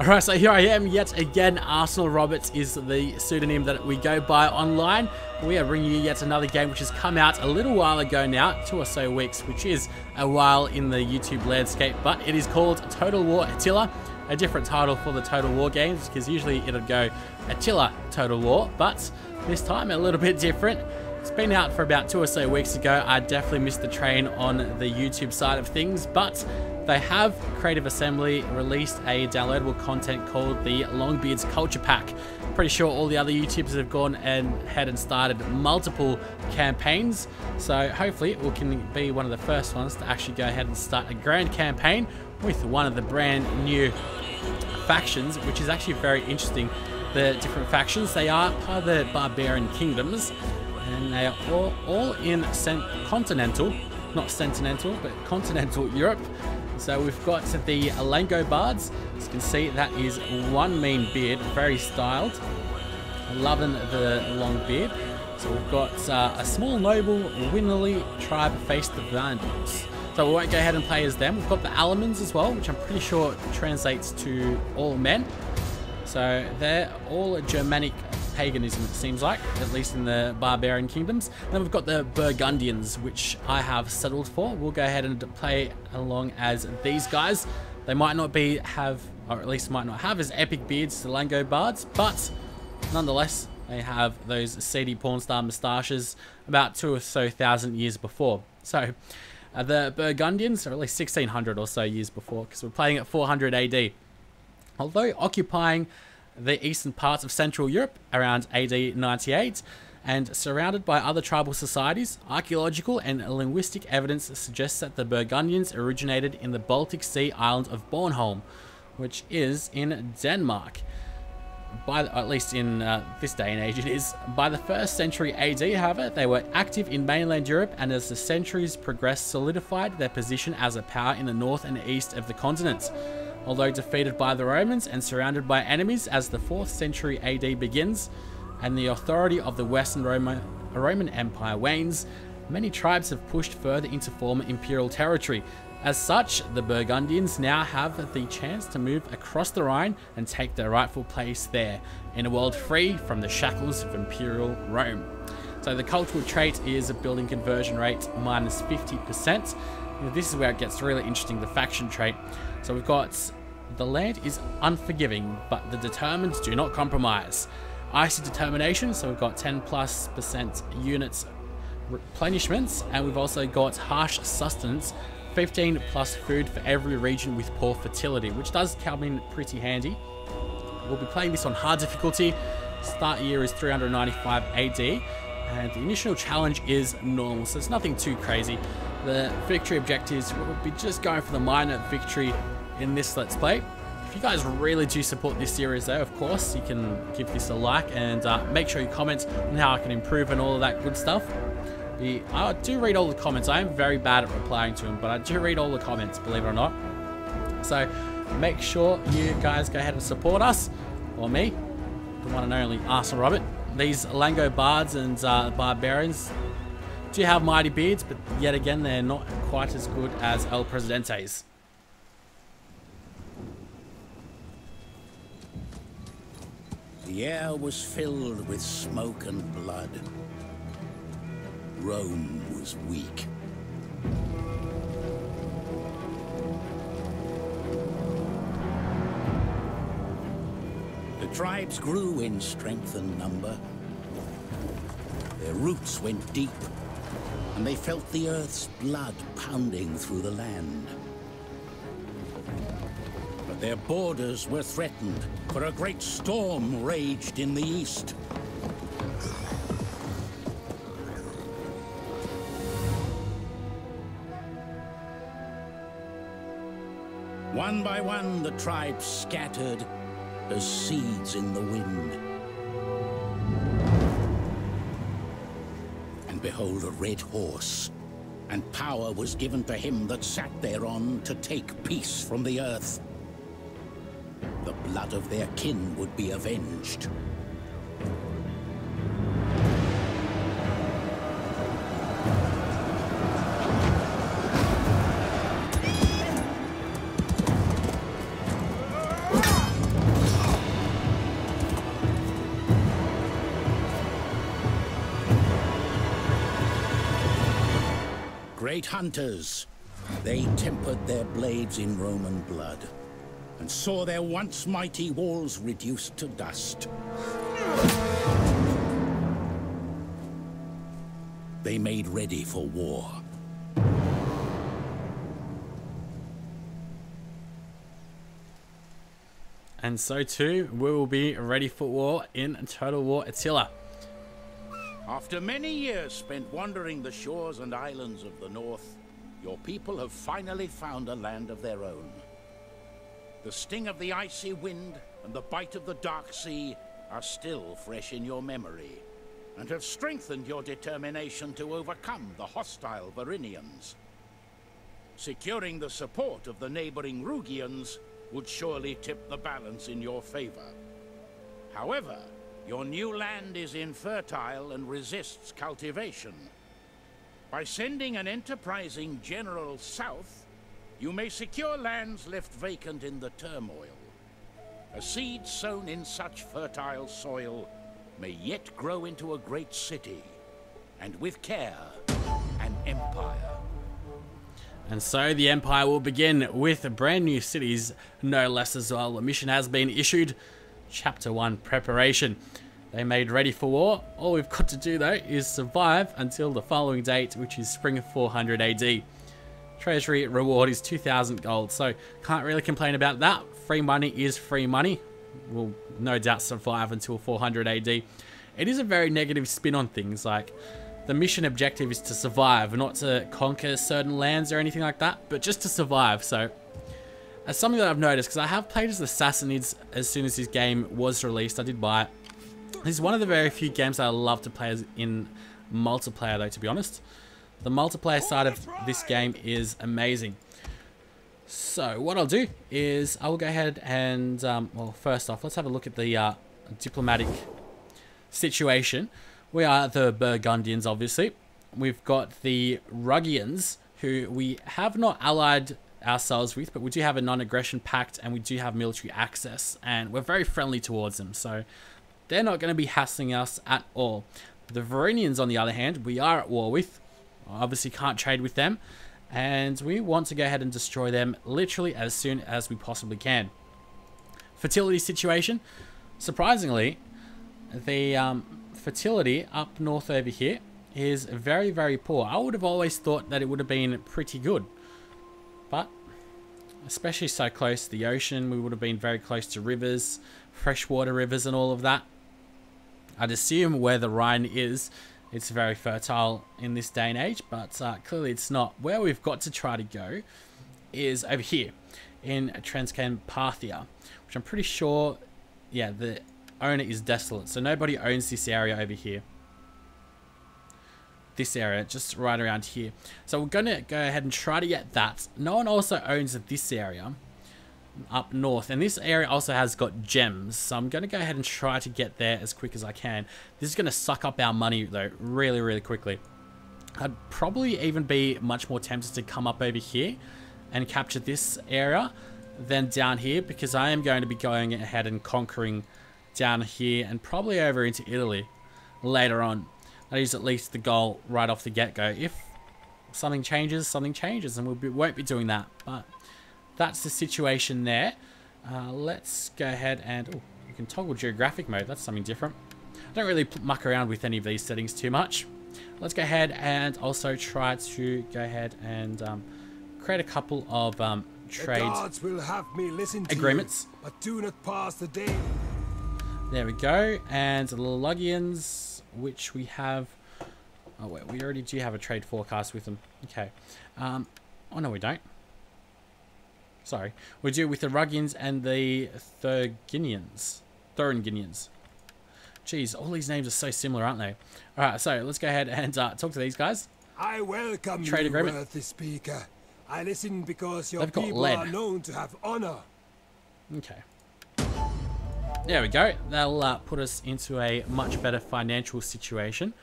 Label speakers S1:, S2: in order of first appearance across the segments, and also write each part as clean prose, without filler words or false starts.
S1: Alright, so here I am yet again. Arsenalrobert is the pseudonym that we go by online. We are bringing you yet another game which has come out a little while ago now, 2 or so weeks, which is a while in the YouTube landscape, but it is called Total War Attila. A different title for the Total War games, because usually it'll go Attila Total War, but this time a little bit different. It's been out for about 2 or so weeks ago. I definitely missed the train on the YouTube side of things, but they have, Creative Assembly, released a downloadable content called the Longbeards Culture Pack. Pretty sure all the other YouTubers have gone ahead and started multiple campaigns, so hopefully we can be one of the first ones to actually go ahead and start a grand campaign with one of the brand new factions, which is actually very interesting. The different factions, they are part of the Barbarian kingdoms, and they are all in continental, not continental, but continental Europe. So we've got the Longbeards. As you can see, that is one mean beard, very styled. Loving the long beard. So we've got a small noble Winnerly tribe faced the Burgundians. So we won't go ahead and play as them. We've got the Allemans as well, which I'm pretty sure translates to all men. So they're all Germanic paganism, it seems like, at least in the Barbarian kingdoms. And then we've got the Burgundians, which I have settled for. We'll go ahead and play along as these guys. They might not have, or at least might not have, as epic beards as the Longbeards, but nonetheless, they have those seedy porn star moustaches about 2 or so thousand years before. So the Burgundians are at least 1600 or so years before, because we're playing at 400 AD. Although occupying the eastern parts of Central Europe around AD 98 and surrounded by other tribal societies, archaeological and linguistic evidence suggests that the Burgundians originated in the Baltic Sea island of Bornholm, which is in Denmark. At least in this day and age it is. By the 1st century AD, however, they were active in mainland Europe, and as the centuries progressed, solidified their position as a power in the north and east of the continent. Although defeated by the Romans and surrounded by enemies as the 4th century AD begins and the authority of the Western Roman Empire wanes, many tribes have pushed further into former imperial territory. As such, the Burgundians now have the chance to move across the Rhine and take their rightful place there, in a world free from the shackles of imperial Rome. So the cultural trait is a building conversion rate minus 50%. This is where it gets really interesting, the faction trait. So we've got the land is unforgiving, but the determined do not compromise. Icy determination, so we've got 10+% units replenishments, and we've also got harsh sustenance, 15 plus food for every region with poor fertility, which does come in pretty handy. We'll be playing this on hard difficulty. Start year is 395 AD, and the initial challenge is normal, so it's nothing too crazy. The victory objectives, we'll be just going for the minor victory in this Let's Play. If you guys really do support this series though, of course, you can give this a like and make sure you comment on how I can improve and all of that good stuff. I do read all the comments. I am very bad at replying to them, but I do read all the comments, believe it or not. So make sure you guys go ahead and support us, or me, the one and only Arsenalrobert. These Longbeards and Barbarians do have mighty beards, but yet again, they're not quite as good as El Presidente's.
S2: The air was filled with smoke and blood. Rome was weak. The tribes grew in strength and number. Their roots went deep, and they felt the earth's blood pounding through the land. But their borders were threatened, for a great storm raged in the east. One by one, the tribes scattered as seeds in the wind. And behold, a red horse, and power was given to him that sat thereon to take peace from the earth. The blood of their kin would be avenged. great hunters. They tempered their blades in Roman blood and saw their once mighty walls reduced to dust. They made ready for war.
S1: And so too, we will be ready for war in Total War Attila.
S2: After many years spent wandering the shores and islands of the north, your people have finally found a land of their own. The sting of the icy wind and the bite of the dark sea are still fresh in your memory, and have strengthened your determination to overcome the hostile Burgundians. Securing the support of the neighboring Rugians would surely tip the balance in your favor. However, your new land is infertile and resists cultivation. By sending an enterprising general south, you may secure lands left vacant in the turmoil. A seed sown in such fertile soil may yet grow into a great city, and with care, an empire.
S1: And so the Empire will begin with brand new cities, no less as well. A mission has been issued. Chapter 1, Preparation. They made ready for war. All we've got to do though is survive until the following date, which is spring of 400 AD. Treasury reward is 2,000 gold, so can't really complain about that. Free money is free money. We'll no doubt survive until 400 AD. It is a very negative spin on things, like the mission objective is to survive, not to conquer certain lands or anything like that, but just to survive. So, as something that I've noticed, because I have played as the Sassanids as soon as this game was released, I did buy it. This is one of the very few games that I love to play in multiplayer, though, to be honest. The multiplayer side of this game is amazing. So, what I'll do is I'll go ahead and, well, first off, let's have a look at the diplomatic situation. We are the Burgundians, obviously. We've got the Rugians, who we have not allied ourselves with, but we do have a non-aggression pact, and we do have military access, and we're very friendly towards them, so they're not going to be hassling us at all. The Varinians, on the other hand, we are at war with. Obviously can't trade with them, and we want to go ahead and destroy them literally as soon as we possibly can. Fertility situation. Surprisingly, the fertility up north over here is very, very poor. I would have always thought that it would have been pretty good, but especially so close to the ocean, we would have been very close to rivers, freshwater rivers and all of that. I'd assume where the Rhine is, it's very fertile in this day and age, but clearly it's not. Where we've got to try to go is over here in Transcarpathia, which I'm pretty sure, yeah, the owner is desolate, so nobody owns this area over here. This area, just right around here. So we're gonna go ahead and try to get that. No one also owns this area up north, and this area also has got gems, so I'm gonna go ahead and try to get there as quick as I can. This is gonna suck up our money though really, really quickly. I'd probably even be much more tempted to come up over here and capture this area than down here, because I am going to be going ahead and conquering down here and probably over into Italy later on. That is at least the goal right off the get-go. If something changes, and we won't be doing that. But that's the situation there. Let's go ahead and... Oh, you can toggle geographic mode. That's something different. I don't really muck around with any of these settings too much. Let's go ahead and also try to go ahead and create a couple of trade agreements.
S3: But do not pass the day.
S1: There we go. And the Lugians, which we have... Oh, wait, we already do have a trade forecast with them. Okay. Oh, no, we don't. Sorry. We do with the Rugians and the Thuringians. Jeez, all these names are so similar, aren't they? Alright, so let's go ahead and talk to these guys.
S3: I welcome
S1: Trade
S3: you,
S1: agreement.
S3: worthy speaker. I listen because your
S1: They've got
S3: people
S1: lead.
S3: are known to have honor.
S1: Okay. There we go. That'll put us into a much better financial situation.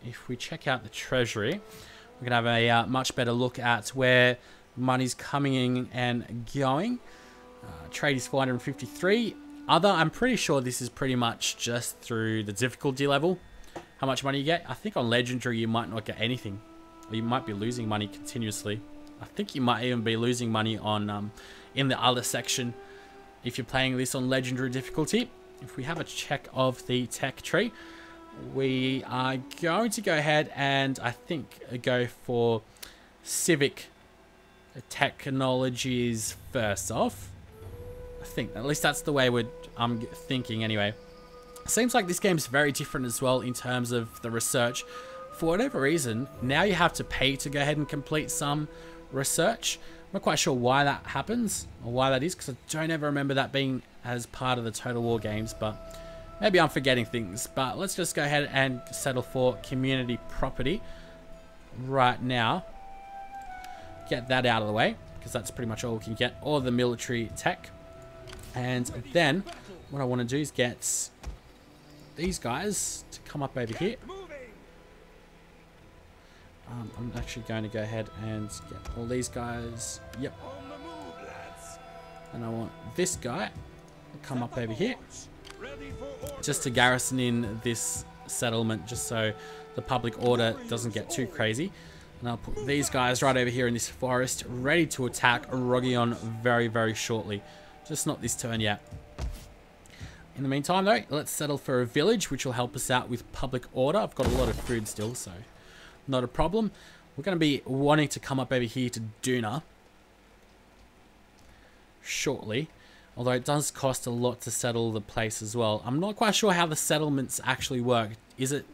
S1: If we check out the treasury, we can have a much better look at where money's coming in and going. Trade is 453. Other, I'm pretty sure this is pretty much just through the difficulty level. How much money you get? I think on legendary you might not get anything. Or you might be losing money continuously. I think you might even be losing money on in the other section if you're playing this on legendary difficulty. If we have a check of the tech tree, we are going to go ahead and I think go for civic technologies first off. I think at least that's the way I'm thinking anyway. Seems like this game's very different as well in terms of the research. For whatever reason, now you have to pay to go ahead and complete some research. I'm not quite sure why that happens or why that is, because I don't ever remember that being as part of the Total War games, but maybe I'm forgetting things. But let's just go ahead and settle for community property right now. Get that out of the way, because that's pretty much all we can get, or the military tech. And then what I want to do is get these guys to come up over here. I'm actually going to go ahead and get all these guys. Yep. And I want this guy to come up over here, just to garrison in this settlement, just so the public order doesn't get too crazy. And I'll put these guys right over here in this forest, ready to attack Rogion very, very shortly. Just not this turn yet. In the meantime, though, let's settle for a village, which will help us out with public order. I've got a lot of food still, so not a problem. We're going to be wanting to come up over here to Duna shortly, although it does cost a lot to settle the place as well. I'm not quite sure how the settlements actually work. Is it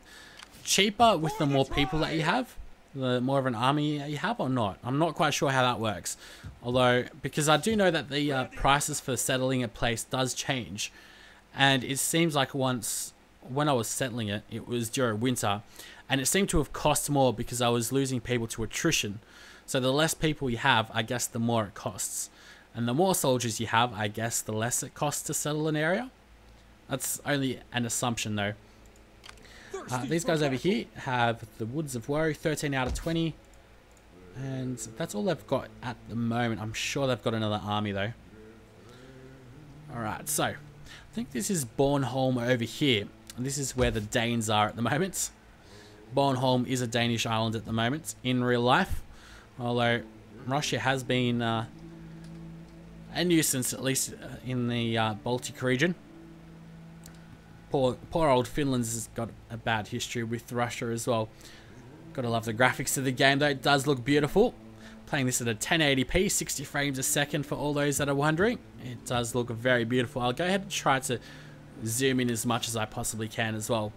S1: cheaper with the more people that you have? The more of an army you have or not? I'm not quite sure how that works. Although, because I do know that the prices for settling a place does change. And it seems like once, when I was settling it, it was during winter. And it seemed to have cost more because I was losing people to attrition. So the less people you have, I guess the more it costs. And the more soldiers you have, I guess the less it costs to settle an area. That's only an assumption though. These guys over here have the Woods of Woe, 13 out of 20. And that's all they've got at the moment. I'm sure they've got another army though. Alright, so I think this is Bornholm over here. And this is where the Danes are at the moment. Bornholm is a Danish island at the moment in real life. Although Russia has been a nuisance, at least in the Baltic region. Poor old Finland's got a bad history with Russia as well. Gotta love the graphics of the game though, it does look beautiful. Playing this at a 1080p, 60 frames a second for all those that are wondering. It does look very beautiful. I'll go ahead and try to zoom in as much as I possibly can as well,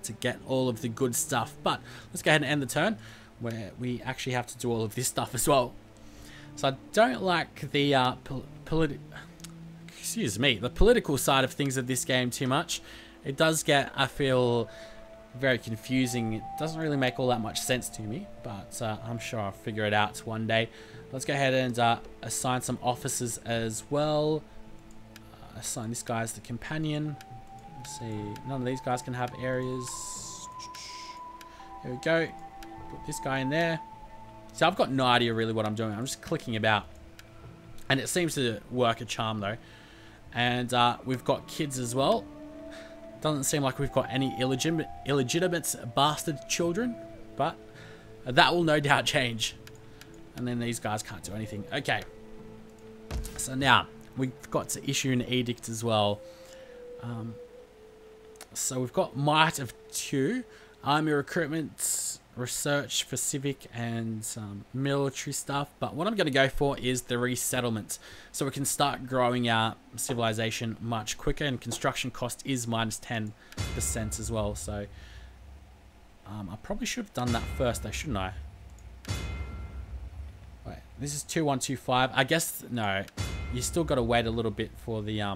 S1: to get all of the good stuff. But let's go ahead and end the turn, where we actually have to do all of this stuff as well. So I don't like the the political side of things of this game too much. It does get, I feel, very confusing. It doesn't really make all that much sense to me, but I'm sure I'll figure it out one day. Let's go ahead and assign some officers as well. Assign this guy as the companion. Let's see, none of these guys can have areas. Here we go. Put this guy in there. So I've got no idea really what I'm doing. I'm just clicking about. And it seems to work a charm though. And we've got kids as well. Doesn't seem like we've got any illegitimate bastard children. But that will no doubt change. And then these guys can't do anything. Okay. So now, we've got to issue an edict as well. So we've got Might of 2. Army recruitment, research for civic and military stuff. But what I'm going to go for is the resettlement. So we can start growing our civilization much quicker. And construction cost is minus 10% as well. So I probably should have done that first though, shouldn't I? Wait, this is 2125. I guess, no. You still got to wait a little bit for the... Yeah.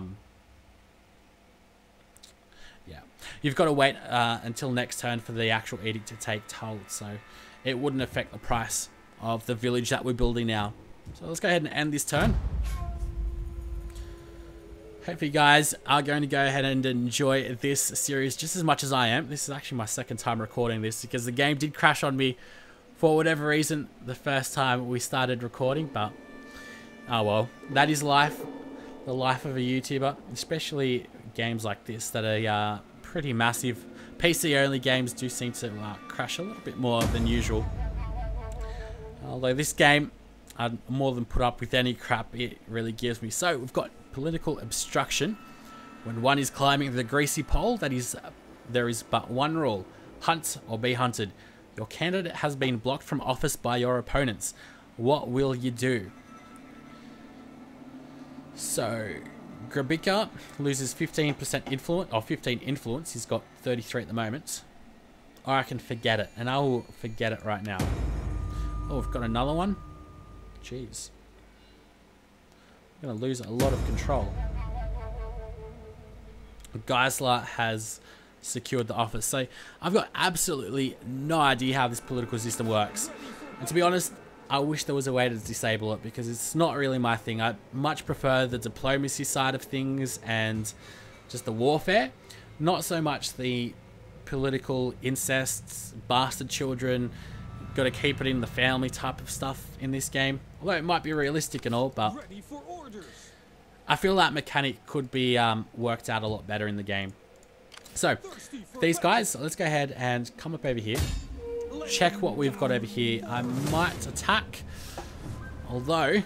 S1: You've got to wait until next turn for the actual edict to take hold. So it wouldn't affect the price of the village that we're building now. So let's go ahead and end this turn. Hopefully you guys are going to go ahead and enjoy this series just as much as I am. This is actually my second time recording this because the game did crash on me for whatever reason the first time we started recording. But oh well, that is life. The life of a YouTuber, especially games like this that are pretty massive PC only games do seem to crash a little bit more than usual. Although this game, I'd more than put up with any crap it really gives me. So we've got political obstruction. When one is climbing the greasy pole, there is but one rule: hunt or be hunted. Your candidate has been blocked from office by your opponents. What will you do? So Grabika loses 15% influence, or 15 influence. He's got 33 at the moment. Or I can forget it, and I will forget it right now. Oh, we've got another one. Jeez. I'm going to lose a lot of control. Geisler has secured the office. So I've got absolutely no idea how this political system works. And to be honest, I wish there was a way to disable it, because it's not really my thing. I much prefer the diplomacy side of things and just the warfare. Not so much the political incests, bastard children, got to keep it in the family type of stuff in this game. Although it might be realistic and all, but I feel that mechanic could be worked out a lot better in the game. So, these guys, let's go ahead and come up over here. Check what we've got over here. I might attack. Although,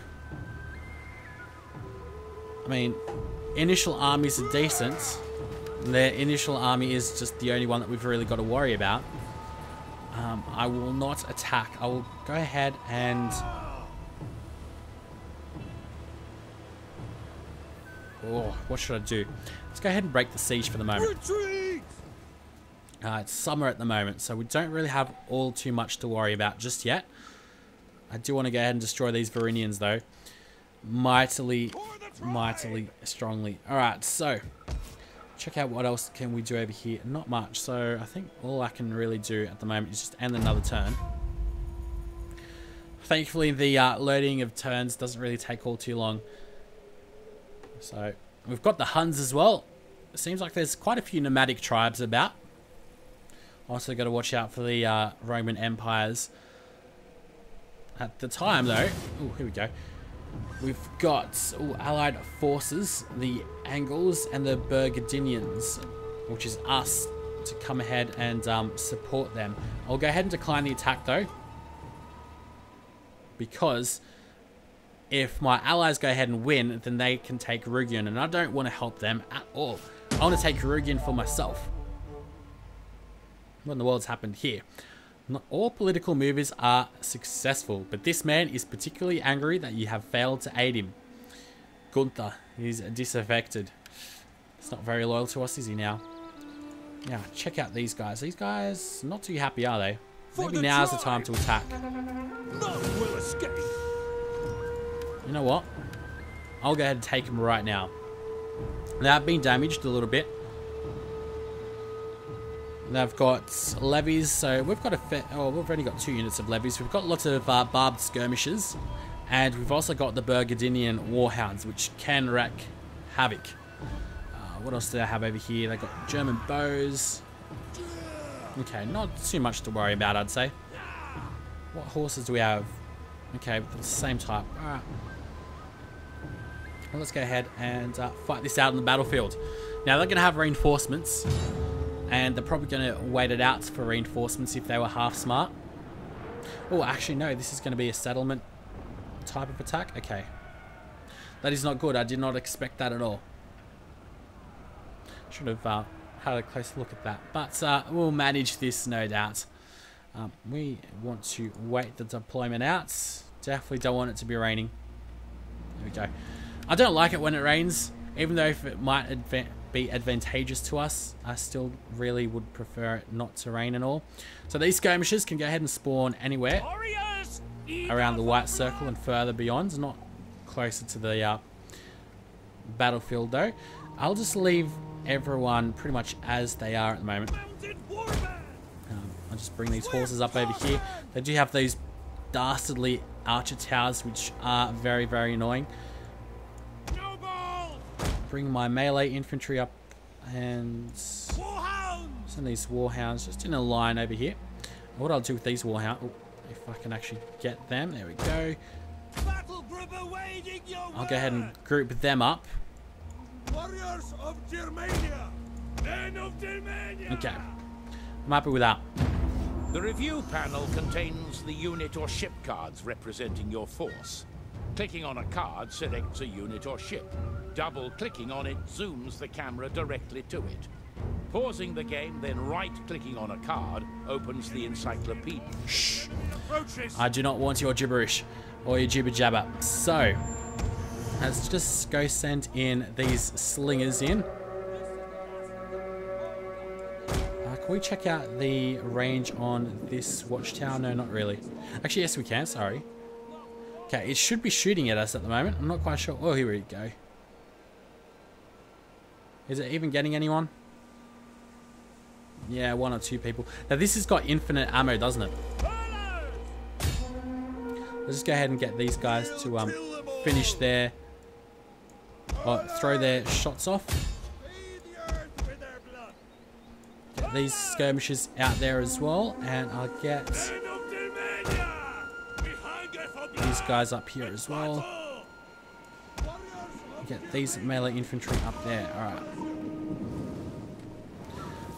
S1: I mean, initial armies are decent. Their initial army is just the only one that we've really got to worry about. I will not attack. I will go ahead and... Oh, what should I do? Let's go ahead and break the siege for the moment. It's summer at the moment, so we don't really have all too much to worry about just yet. I do want to go ahead and destroy these Burgundians, though. Mightily strongly. Alright, so... check out what else can we do over here. Not much, so I think all I can really do at the moment is just end another turn. Thankfully, the loading of turns doesn't really take all too long. So, we've got the Huns as well. It seems like there's quite a few nomadic tribes about. Also got to watch out for the Roman empires. At the time, though... oh, here we go. We've got allied forces, the Angles and the Burgundians, which is us, to come ahead and support them. I'll go ahead and decline the attack, though, because if my allies go ahead and win, then they can take Rugian, and I don't want to help them at all. I want to take Rugian for myself. What in the world's happened here? Not all political moves are successful, but this man is particularly angry that you have failed to aid him. Gunther, he's disaffected. He's not very loyal to us, is he now? Yeah, check out these guys. These guys, not too happy, are they? Maybe now's the time to attack.
S3: None will escape.
S1: You know what? I'll go ahead and take him right now. They have been damaged a little bit. They've got levies, so we've got we've only got 2 units of levies. We've got lots of barbed skirmishes, and we've also got the Burgundian warhounds, which can wreak havoc. What else do they have over here? They've got German bows. Okay, not too much to worry about, I'd say. What horses do we have? Okay, the same type. Alright. Well, let's go ahead and fight this out on the battlefield. Now, they're going to have reinforcements, and they're probably going to wait it out for reinforcements if they were half smart. Oh, actually, no, this is going to be a settlement type of attack. Okay. That is not good. I did not expect that at all. Should have had a close look at that. But we'll manage this, no doubt. We want to wait the deployment out. Definitely don't want it to be raining. There we go. I don't like it when it rains. Even though if it might be advantageous to us, I still really would prefer it not to rain and all. So these skirmishers can go ahead and spawn anywhere around the white circle and further beyond. Not closer to the battlefield though. I'll just leave everyone pretty much as they are at the moment. I'll just bring these horses up over here. They do have these dastardly archer towers, which are very, very annoying. Bring my melee infantry up and send these warhounds just in a line over here. What I'll do with these warhounds, if I can actually get them, there we go. I'll go ahead and group them up.
S3: Warriors of Germania, men of Germania.
S1: Okay. I'm happy with that.
S2: The review panel contains the unit or ship cards representing your force. Clicking on a card selects a unit or ship. Double-clicking on it zooms the camera directly to it. Pausing the game, then right-clicking on a card opens the encyclopedia.
S1: Shh. I do not want your gibberish or your jibber-jabber. So, let's just go send in these slingers in. Can we check out the range on this watchtower? No, not really. Actually, yes, we can. Sorry. Okay, it should be shooting at us at the moment. I'm not quite sure. Oh, here we go. Is it even getting anyone? Yeah, 1 or 2 people. Now, this has got infinite ammo, doesn't it? Let's just go ahead and get these guys to finish their... throw their shots off. Get these skirmishers out there as well. And I'll get these guys up here as well. Get these melee infantry up there. Alright.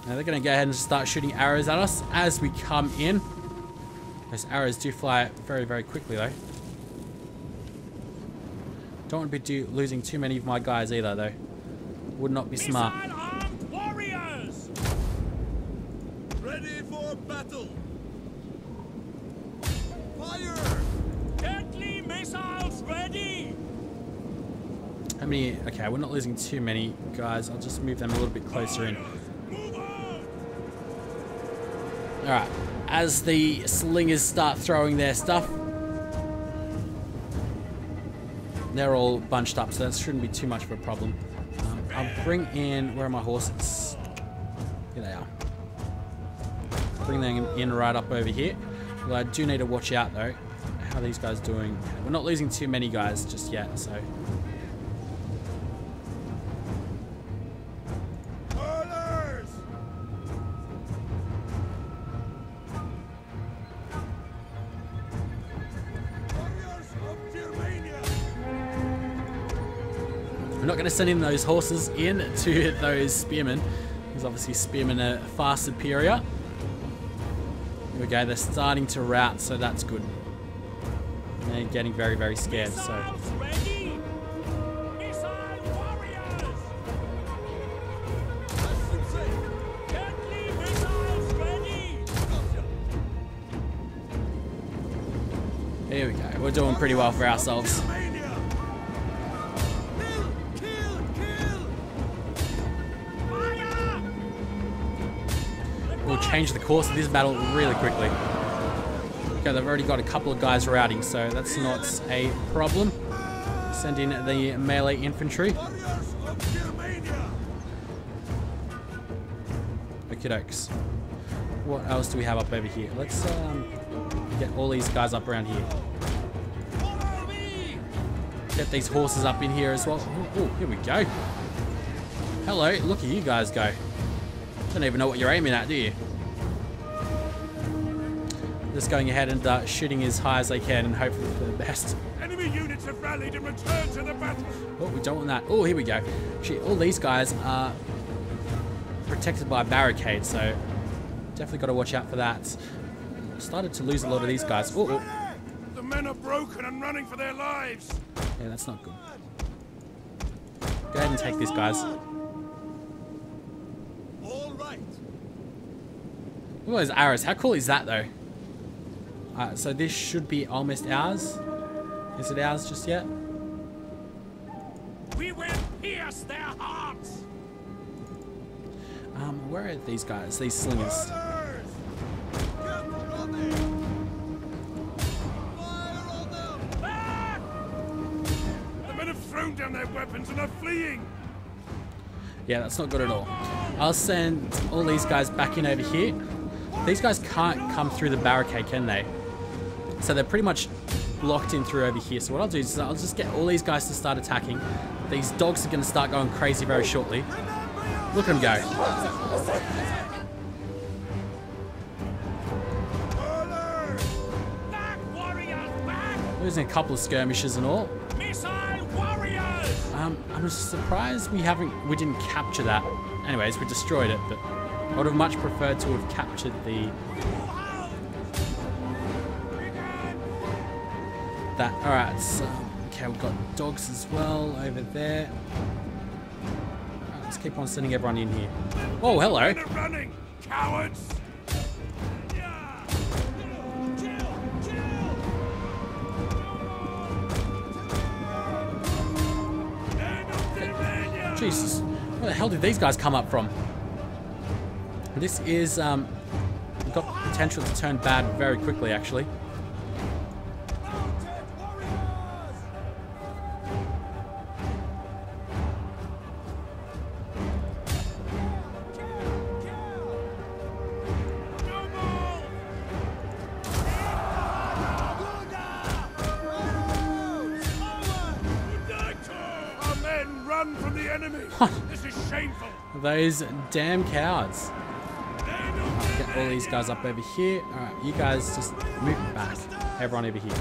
S1: Now they're going to go ahead and start shooting arrows at us as we come in. Those arrows do fly very, very quickly though. Don't want to be losing too many of my guys either though. Would not be smart.
S3: Missile-armed warriors! Ready for battle! Fire! Deadly missiles ready!
S1: How many? Okay, we're not losing too many guys. I'll just move them a little bit closer in. Alright, as the slingers start throwing their stuff, they're all bunched up, so that shouldn't be too much of a problem. I'll bring in, where are my horses? Here they are. Bring them in right up over here. Well, I do need to watch out though. How are these guys doing? We're not losing too many guys just yet, so... We're not going to send in those horses in to those spearmen, because obviously spearmen are far superior. Here we go, they're starting to rout, so that's good. They're getting very, very scared, so... Here we go, we're doing pretty well for ourselves. We'll change the course of this battle really quickly. Okay, they've already got a couple of guys routing, so that's not a problem. Send in the melee infantry. Okie dokes. What else do we have up over here? Let's get all these guys up around here. Get these horses up in here as well. Oh, here we go. Hello, look at you guys go. Don't even know what you're aiming at, do you? Just going ahead and shooting as high as they can and hoping for the best.
S3: Enemy units have rallied and returned to the battle.
S1: Oh, we don't want that. Oh, here we go. Actually, all these guys are protected by barricades, so definitely got to watch out for that. Started to lose a lot of these guys. Oh.
S3: The men are broken and running for their lives.
S1: Yeah, that's not good. Go ahead and take these guys. Look at those arrows. How cool is that, though? So this should be almost ours. Is it ours just yet?
S3: We will pierce their hearts.
S1: Where are these guys? These slingers.
S3: The men have thrown down their weapons and are fleeing.
S1: Yeah, that's not good at all. I'll send all these guys back in over here. These guys can't come through the barricade, can they? So they're pretty much blocked in through over here. So what I'll do is I'll just get all these guys to start attacking. These dogs are going to start going crazy very shortly. Look at them go. Losing a couple of skirmishes and all. I'm just surprised we didn't capture that. Anyways, we destroyed it, but I would have much preferred to have captured the... that. Alright, so... okay, we've got dogs as well over there. Right, let's keep on sending everyone in here. Oh, hello!
S3: Running, cowards!
S1: Jesus, where the hell did these guys come up from? This is, got potential to turn bad very quickly, actually.
S3: This is shameful.
S1: Those damn cowards. Get all these guys up over here. Alright, you guys just move back. Everyone over here.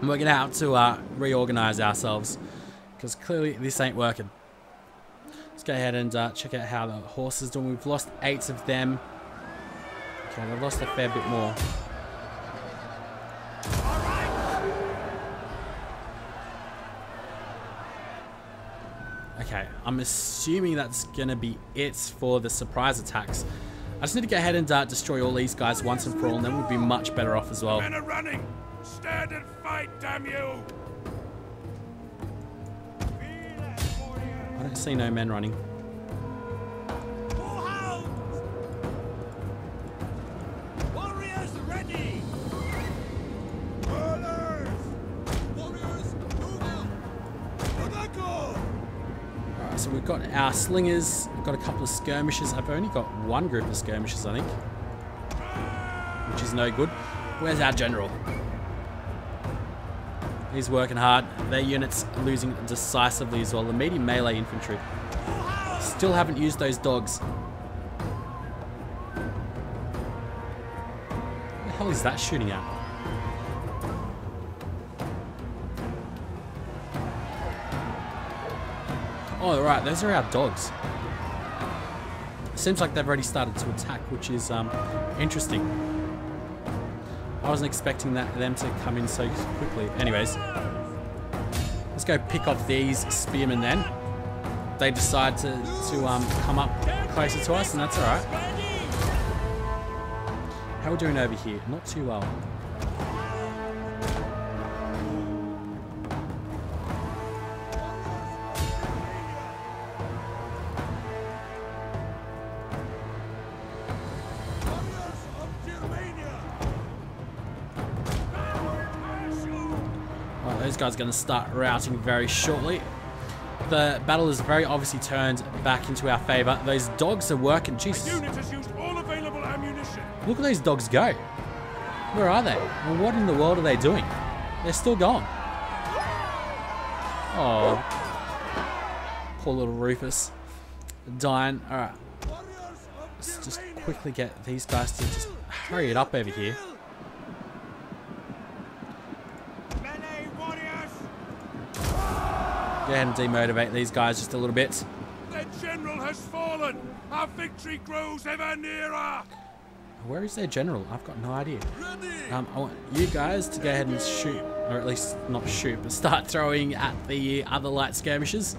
S1: And we're going to have to reorganize ourselves, because clearly this ain't working. Let's go ahead and check out how the horse is doing. We've lost 8 of them. Okay, they've lost a fair bit more. Okay, I'm assuming that's going to be it for the surprise attacks. I just need to go ahead and destroy all these guys once and for all, and then we'll be much better off as well.
S3: Men are running! Stand and fight, damn you!
S1: I don't see no men running.
S3: Warriors ready!
S1: So we've got our slingers, we've got a couple of skirmishers. I've only got one group of skirmishers, I think, which is no good. Where's our general? He's working hard. Their units are losing decisively as well. The medium melee infantry still haven't used those dogs. What the hell is that shooting at? Oh, right, those are our dogs. Seems like they've already started to attack, which is interesting. I wasn't expecting them to come in so quickly. Anyways, let's go pick off these spearmen then. They decide to come up closer to us, and that's alright. How are we doing over here? Not too well. Those guys are going to start routing very shortly. The battle is very obviously turned back into our favour. Those dogs are working. Jesus.
S3: The unit has used all available ammunition.
S1: Look at those dogs go. Where are they? Well, what in the world are they doing? They're still gone. Oh. Poor little Rufus. Dying. Alright. Let's just quickly get these guys to just hurry it up over here. Go ahead and demotivate these guys just a little bit.
S3: The general has fallen. Our victory grows ever nearer.
S1: Where is their general? I've got no idea. I want you guys to go ahead and shoot, or at least not shoot, but start throwing at the other light skirmishers.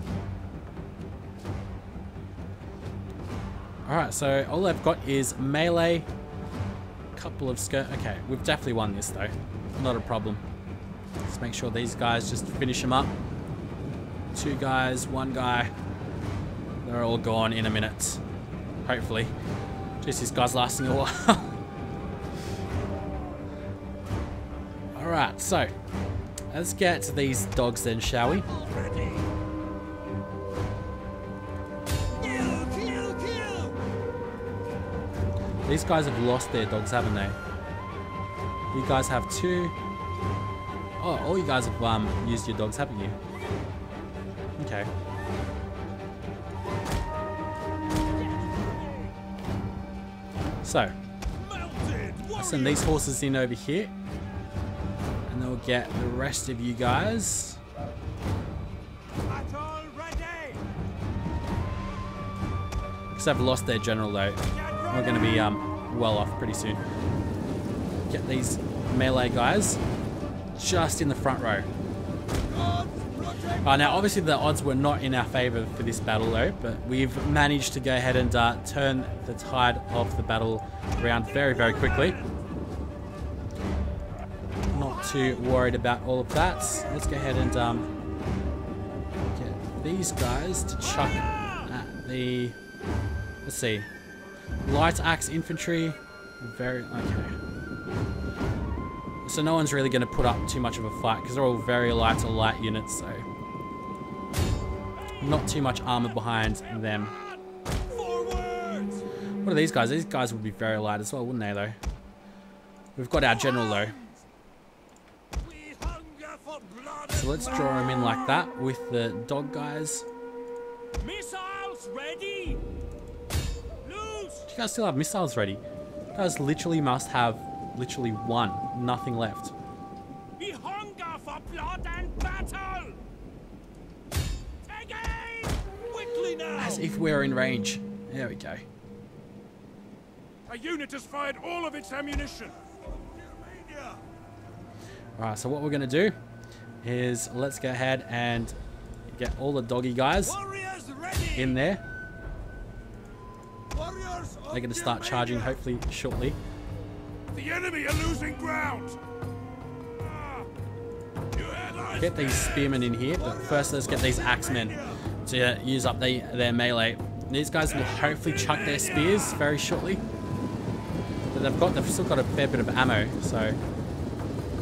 S1: Alright, so all they've got is melee, couple of okay, we've definitely won this though. Not a problem. Let's make sure these guys just finish them up. 2 guys, 1 guy. They're all gone in a minute. Hopefully. Jeez, this guy's lasting a while. Alright, so let's get to these dogs then, shall we? These guys have lost their dogs, haven't they? You guys have 2. Oh, all you guys have used your dogs, haven't you? Okay. So, I'll send these horses in over here, and they'll get the rest of you guys. Because they've lost their general though. We're going to be well off pretty soon. Get these melee guys just in the front row. Now obviously the odds were not in our favour for this battle though, but we've managed to go ahead and turn the tide of the battle around very, very quickly. Not too worried about all of that. Let's go ahead and get these guys to chuck at the, let's see, light axe infantry. Very, okay. So no one's really going to put up too much of a fight because they're all very light units, so not too much armor behind them. What are these guys? These guys would be very light as well, wouldn't they though? We've got our general though. So let's draw him in like that with the dog guys.
S3: Missiles ready. Loose.
S1: You guys still have missiles ready? You guys literally must have literally one, nothing left.
S3: We hunger for blood and battle. Take aim quickly now.
S1: As if we're in range. There we go.
S3: A unit has fired all of its ammunition.
S1: Alright, so what we're going to do is let's go ahead and get all the doggy guys in there. They're going to start charging hopefully shortly.
S3: The enemy are losing ground.
S1: Get these spearmen in here, but first let's get these axemen to use up their melee. These guys will hopefully chuck their spears very shortly. But they've still got a fair bit of ammo, so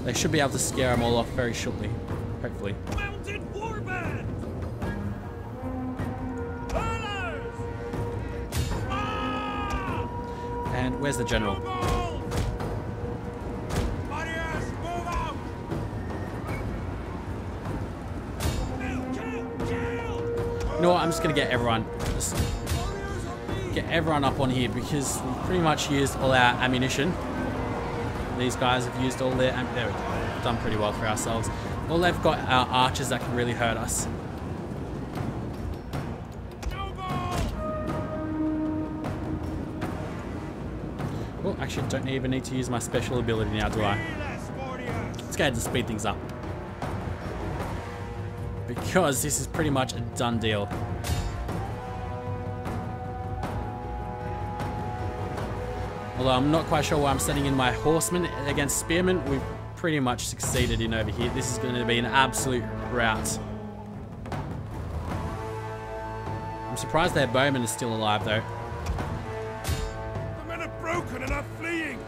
S1: they should be able to scare them all off very shortly, hopefully.
S3: Mounted warband. Burners.
S1: And where's the general?
S3: Warriors, move out.
S1: You know what? I'm just gonna get everyone. Get everyone up on here because we've pretty much used all our ammunition. These guys have used all their there we go. We've done pretty well for ourselves. All they've got are archers that can really hurt us. Well, actually, don't even need to use my special ability now, do I? Let's go ahead and speed things up. Because this is pretty much a done deal. Although I'm not quite sure why I'm sending in my horsemen against spearmen. We've pretty much succeeded in over here. This is going to be an absolute rout. I'm surprised their bowman is still alive though.
S3: The men are broken and are fleeing.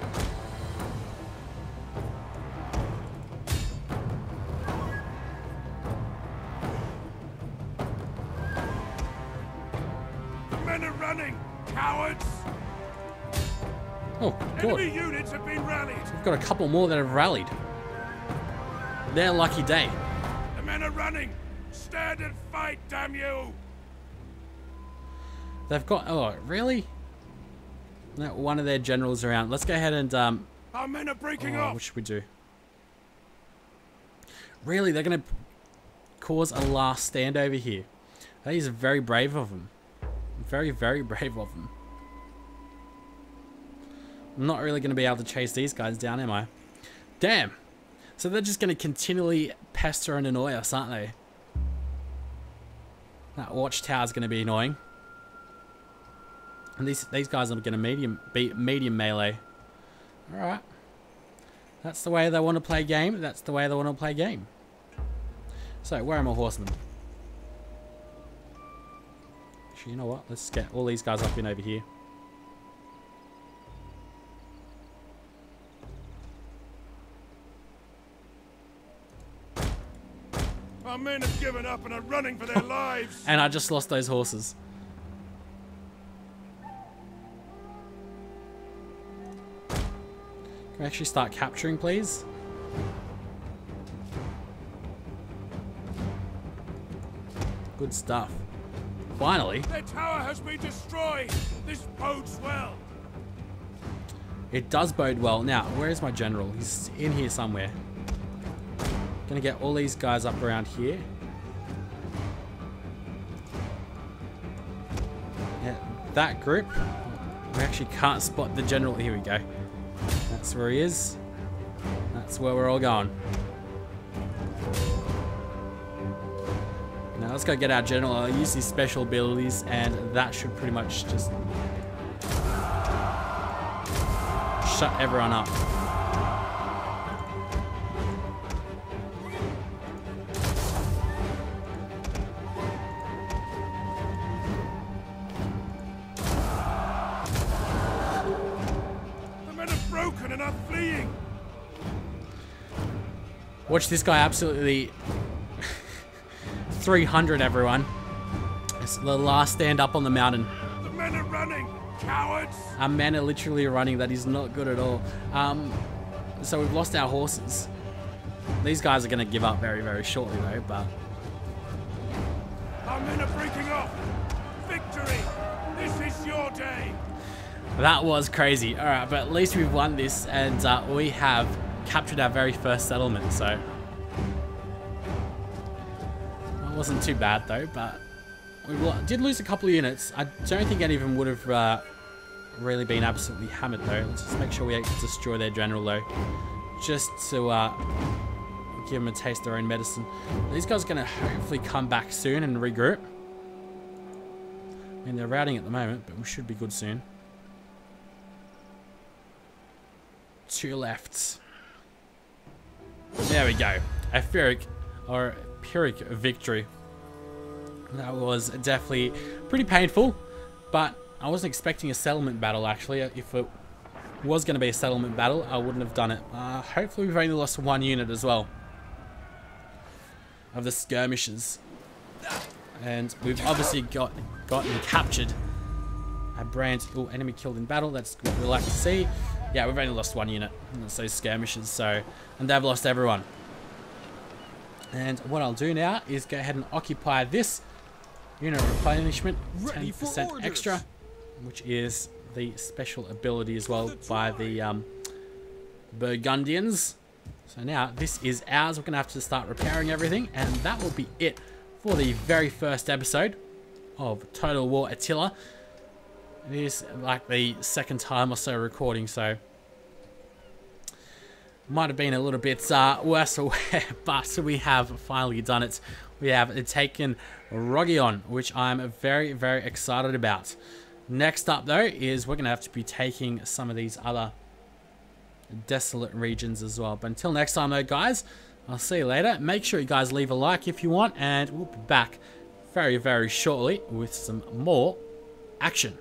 S3: The men are running, cowards.
S1: Oh, good.
S3: Enemy units have been rallied.
S1: We've got a couple more that have rallied. Their lucky day.
S3: The men are running. Stand and fight, damn you.
S1: They've got... Oh, really? No, one of their generals around. Let's go ahead and...
S3: Our men are breaking
S1: what
S3: off.
S1: should we do? Really? They're going to cause a last stand over here. That is very brave of them. Very, very brave of them. I'm not really going to be able to chase these guys down, am I? Damn. So they're just going to continually pester and annoy us, aren't they? That watchtower is going to be annoying. And these guys are going to be medium melee. Alright. That's the way they want to play game. That's the way they want to play game. So, where are my horsemen? Actually, you know what? Let's get all these guys up in over here.
S3: Our men have given up and are running for their lives.
S1: And I just lost those horses. Can we actually start capturing, please? Good stuff. Finally.
S3: Their tower has been destroyed. This bodes well.
S1: It does bode well. Now, where is my general? He's in here somewhere. Gonna get all these guys up around here. Yeah, that group. We actually can't spot the general. Here we go. That's where he is. That's where we're all going. Now let's go get our general. I'll use these special abilities, and that should pretty much just shut everyone up.
S3: The men are broken and are fleeing.
S1: Watch this guy absolutely 300 everyone. It's the last stand up on the mountain.
S3: The men are running, cowards.
S1: Our men are literally running. That is not good at all. So we've lost our horses. These guys are going to give up very, very shortly though, but...
S3: Our men are breaking off. Victory. This is your day.
S1: That was crazy. Alright, but at least we've won this, and we have captured our very first settlement, so... It wasn't too bad though, but... We did lose a couple of units. I don't think any of them would have really been absolutely hammered though. Let's just make sure we destroy their general though. Just to give them a taste of their own medicine. These guys are going to hopefully come back soon and regroup. I mean, they're routing at the moment, but we should be good soon. 2 left. There we go. A Pyrrhic victory. That was definitely pretty painful, but I wasn't expecting a settlement battle actually. If it was going to be a settlement battle, I wouldn't have done it. Hopefully we've only lost 1 unit as well of the skirmishes. And we've obviously gotten captured a brand. Oh, enemy killed in battle. That's what we like to see. Yeah, we've only lost 1 unit. That's those skirmishes. So, and they've lost everyone. And what I'll do now is go ahead and occupy this unit replenishment, 10% extra, which is the special ability as well by the Burgundians. So now this is ours. We're going to have to start repairing everything, and that will be it for the very first episode of Total War Attila. It is like the 2nd time or so recording, so might have been a little bit worse aware, but we have finally done it. We have taken Roggion, which I'm very, very excited about. Next up, though, is we're going to have to be taking some of these other desolate regions as well. But until next time, though, guys, I'll see you later. Make sure you guys leave a like if you want, and we'll be back very, very shortly with some more action.